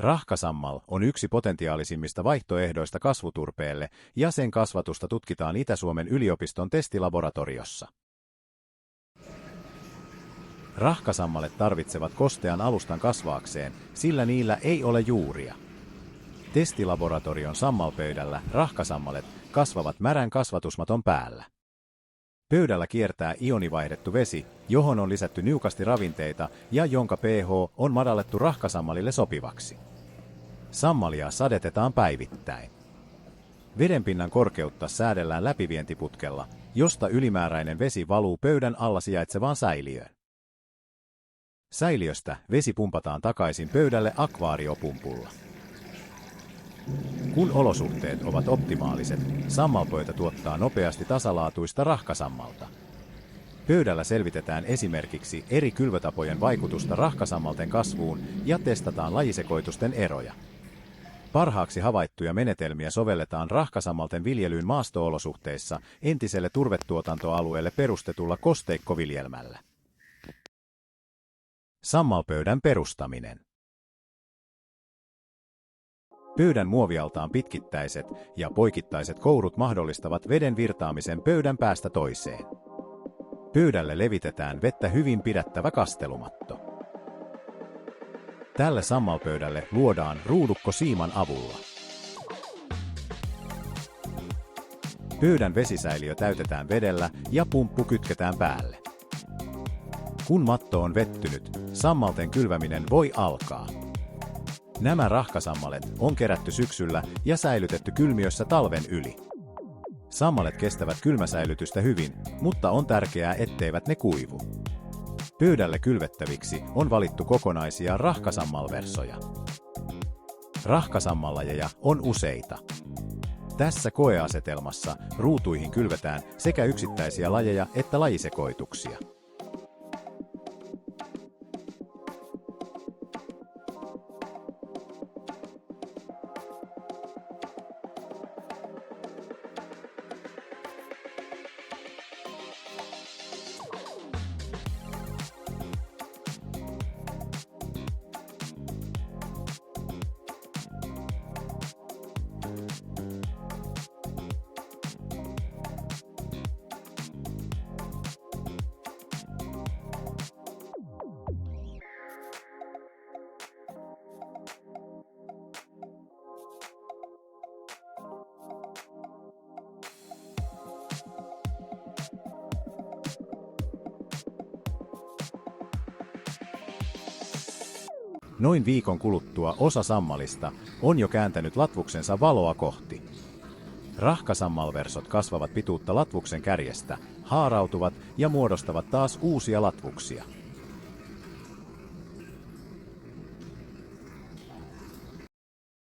Rahkasammal on yksi potentiaalisimmista vaihtoehdoista kasvuturpeelle ja sen kasvatusta tutkitaan Itä-Suomen yliopiston testilaboratoriossa. Rahkasammalet tarvitsevat kostean alustan kasvaakseen, sillä niillä ei ole juuria. Testilaboratorion sammalpöydällä rahkasammalet kasvavat märän kasvatusmaton päällä. Pöydällä kiertää ionivaihdettu vesi, johon on lisätty niukasti ravinteita ja jonka pH on madallettu rahkasammalille sopivaksi. Sammalia sadetetaan päivittäin. Vedenpinnan korkeutta säädellään läpivientiputkella, josta ylimääräinen vesi valuu pöydän alla sijaitsevaan säiliöön. Säiliöstä vesi pumpataan takaisin pöydälle akvaariopumpulla. Kun olosuhteet ovat optimaaliset, sammalpöytä tuottaa nopeasti tasalaatuista rahkasammalta. Pöydällä selvitetään esimerkiksi eri kylvötapojen vaikutusta rahkasammalten kasvuun ja testataan lajisekoitusten eroja. Parhaaksi havaittuja menetelmiä sovelletaan rahkasammalten viljelyyn maasto-olosuhteissa entiselle turvetuotantoalueelle perustetulla kosteikkoviljelmällä. Sammalpöydän perustaminen. Pöydän muovialtaan pitkittäiset ja poikittaiset kourut mahdollistavat veden virtaamisen pöydän päästä toiseen. Pöydälle levitetään vettä hyvin pidättävä kastelumatto. Tälle sammalpöydälle luodaan ruudukko siiman avulla. Pöydän vesisäiliö täytetään vedellä ja pumppu kytketään päälle. Kun matto on vettynyt, sammalten kylväminen voi alkaa. Nämä rahkasammalet on kerätty syksyllä ja säilytetty kylmiössä talven yli. Sammalet kestävät kylmäsäilytystä hyvin, mutta on tärkeää, etteivät ne kuivu. Pöydälle kylvettäviksi on valittu kokonaisia rahkasammalversoja. Rahkasammallajeja on useita. Tässä koeasetelmassa ruutuihin kylvetään sekä yksittäisiä lajeja että lajisekoituksia. Noin viikon kuluttua osa sammalista on jo kääntänyt latvuksensa valoa kohti. Rahkasammalversot kasvavat pituutta latvuksen kärjestä, haarautuvat ja muodostavat taas uusia latvuksia.